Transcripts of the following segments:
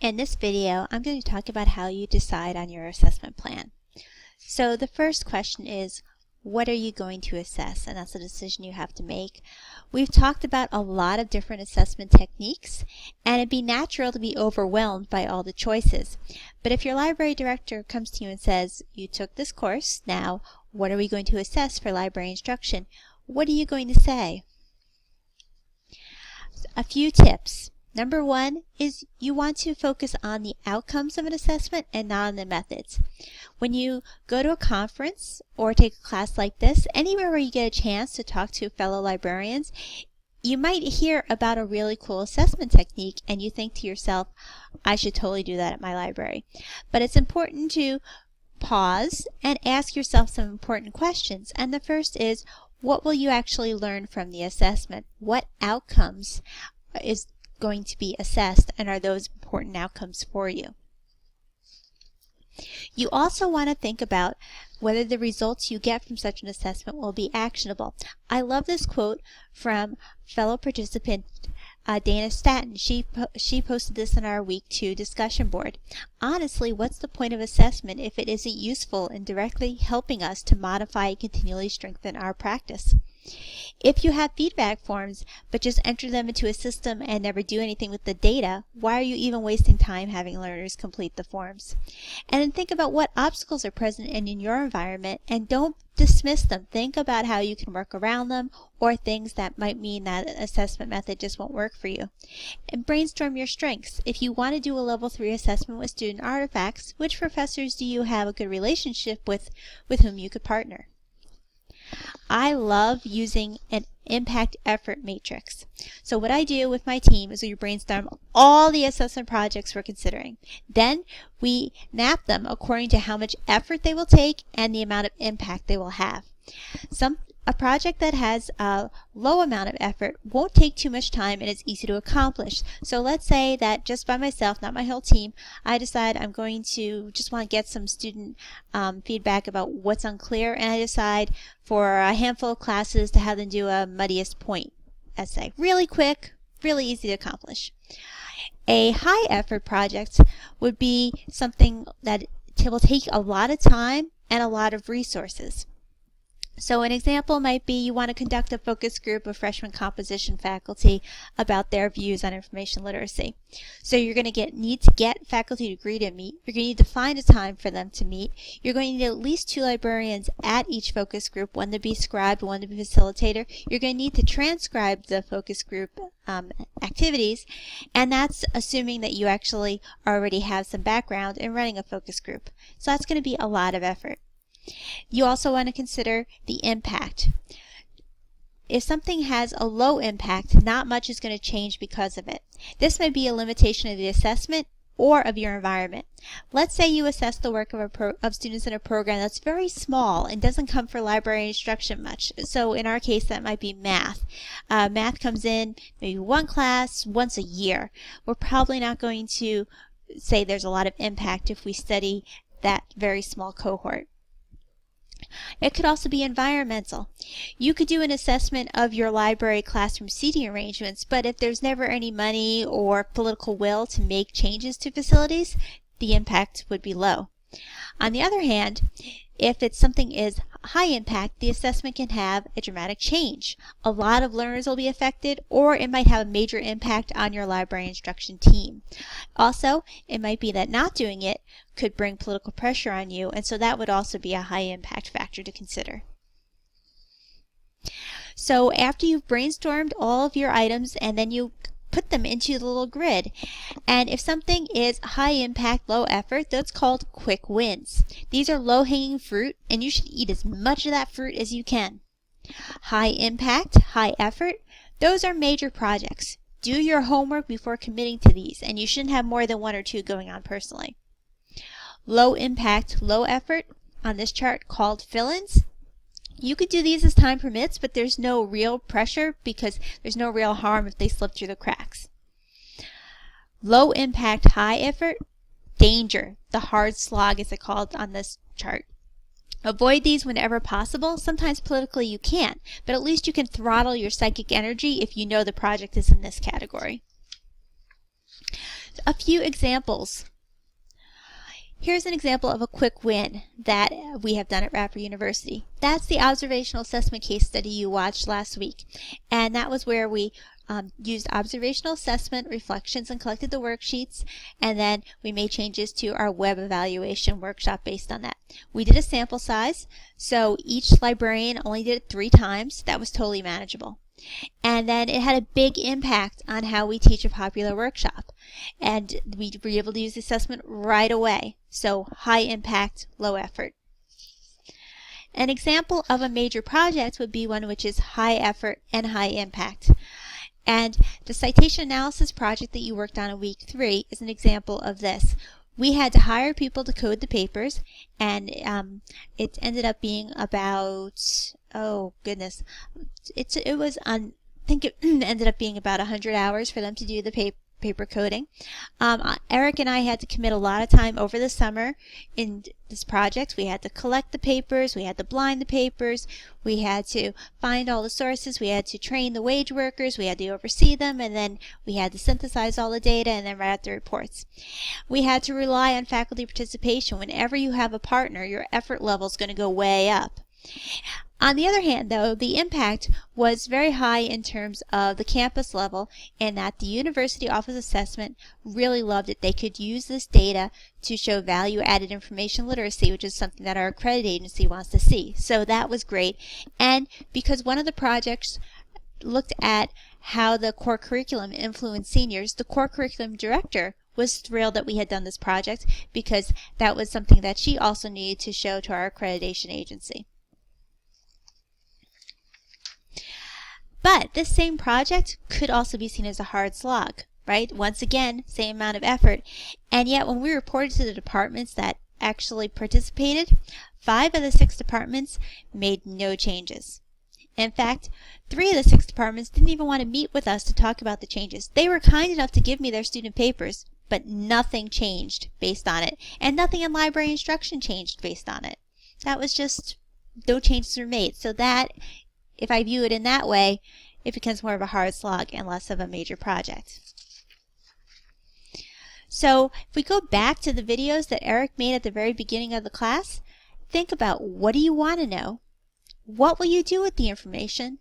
In this video, I'm going to talk about how you decide on your assessment plan. So the first question is, what are you going to assess? And that's a decision you have to make. We've talked about a lot of different assessment techniques, and it'd be natural to be overwhelmed by all the choices. But if your library director comes to you and says, you took this course, now what are we going to assess for library instruction? What are you going to say? A few tips. Number one is you want to focus on the outcomes of an assessment and not on the methods. When you go to a conference or take a class like this, anywhere where you get a chance to talk to fellow librarians, you might hear about a really cool assessment technique and you think to yourself, I should totally do that at my library. But it's important to pause and ask yourself some important questions. And the first is, what will you actually learn from the assessment? What outcomes is going to be assessed, and are those important outcomes for you? You also want to think about whether the results you get from such an assessment will be actionable. I love this quote from fellow participant Dana Staton. She posted this in our week 2 discussion board. Honestly, what's the point of assessment if it isn't useful in directly helping us to modify and continually strengthen our practice? If you have feedback forms but just enter them into a system and never do anything with the data, why are you even wasting time having learners complete the forms? And then think about what obstacles are present in your environment and don't dismiss them. Think about how you can work around them or things that might mean that assessment method just won't work for you. And brainstorm your strengths. If you want to do a level 3 assessment with student artifacts, which professors do you have a good relationship with whom you could partner? I love using an impact effort matrix. So what I do with my team is we brainstorm all the assessment projects we're considering. Then we map them according to how much effort they will take and the amount of impact they will have. A project that has a low amount of effort won't take too much time and it's easy to accomplish. So let's say that just by myself, not my whole team, I decide I'm going to just want to get some student feedback about what's unclear, and I decide for a handful of classes to have them do a muddiest point essay. Really quick, really easy to accomplish. A high effort project would be something that will take a lot of time and a lot of resources. So an example might be you want to conduct a focus group of freshman composition faculty about their views on information literacy. So you're going to need to get faculty to agree to meet. You're going to need to find a time for them to meet. You're going to need at least 2 librarians at each focus group, one to be scribe, one to be facilitator. You're going to need to transcribe the focus group activities, and that's assuming that you actually already have some background in running a focus group. So that's going to be a lot of effort. You also want to consider the impact. If something has a low impact, not much is going to change because of it. This may be a limitation of the assessment or of your environment. Let's say you assess the work of students in a program that's very small and doesn't come for library instruction much. So in our case, that might be math. Math comes in maybe one class once a year. We're probably not going to say there's a lot of impact if we study that very small cohort. It could also be environmental. You could do an assessment of your library classroom seating arrangements, but if there's never any money or political will to make changes to facilities, the impact would be low. On the other hand, if it's something is high impact, the assessment can have a dramatic change. A lot of learners will be affected, or it might have a major impact on your library instruction team. Also, it might be that not doing it could bring political pressure on you, and so that would also be a high impact factor to consider. So after you've brainstormed all of your items and then you put them into the little grid. And if something is high impact, low effort, that's called quick wins. These are low hanging fruit and you should eat as much of that fruit as you can. High impact, high effort, those are major projects. Do your homework before committing to these, and you shouldn't have more than 1 or 2 going on personally. Low impact, low effort, on this chart called fill-ins. You could do these as time permits, but there's no real pressure because there's no real harm if they slip through the cracks. Low impact, high effort, danger, the hard slog is it called on this chart. Avoid these whenever possible. Sometimes politically you can't, but at least you can throttle your psychic energy if you know the project is in this category. A few examples. Here's an example of a quick win that we have done at Radford University. That's the observational assessment case study you watched last week. And that was where we used observational assessment reflections and collected the worksheets, and then we made changes to our web evaluation workshop based on that. We did a sample size, so each librarian only did it 3 times. That was totally manageable. And then it had a big impact on how we teach a popular workshop. And we were able to use the assessment right away. So high impact, low effort. An example of a major project would be one which is high effort and high impact. And the citation analysis project that you worked on in week 3 is an example of this. We had to hire people to code the papers, and it ended up being about, oh goodness, it was on, I think it ended up being about 100 hours for them to do the paper coding. Eric and I had to commit a lot of time over the summer in this project. We had to collect the papers, we had to blind the papers, we had to find all the sources, we had to train the wage workers, we had to oversee them, and then we had to synthesize all the data and then write out the reports. We had to rely on faculty participation. Whenever you have a partner, your effort level is going to go way up. On the other hand, though, the impact was very high in terms of the campus level, in that the University Office Assessment really loved it. They could use this data to show value-added information literacy, which is something that our accredited agency wants to see. So that was great. And because one of the projects looked at how the core curriculum influenced seniors, the core curriculum director was thrilled that we had done this project, because that was something that she also needed to show to our accreditation agency. But this same project could also be seen as a hard slog, right? Once again, same amount of effort. And yet when we reported to the departments that actually participated, 5 of the 6 departments made no changes. In fact, 3 of the 6 departments didn't even want to meet with us to talk about the changes. They were kind enough to give me their student papers, but nothing changed based on it. And nothing in library instruction changed based on it. That was just, no changes were made. So that, if I view it in that way, it becomes more of a hard slog and less of a major project. So if we go back to the videos that Eric made at the very beginning of the class, think about, what do you want to know? What will you do with the information?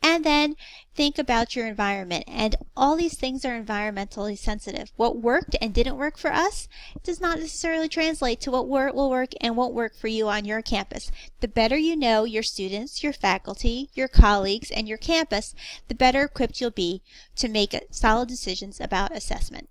And then think about your environment. And all these things are environmentally sensitive. What worked and didn't work for us does not necessarily translate to what will work and won't work for you on your campus. The better you know your students, your faculty, your colleagues, and your campus, the better equipped you'll be to make solid decisions about assessment.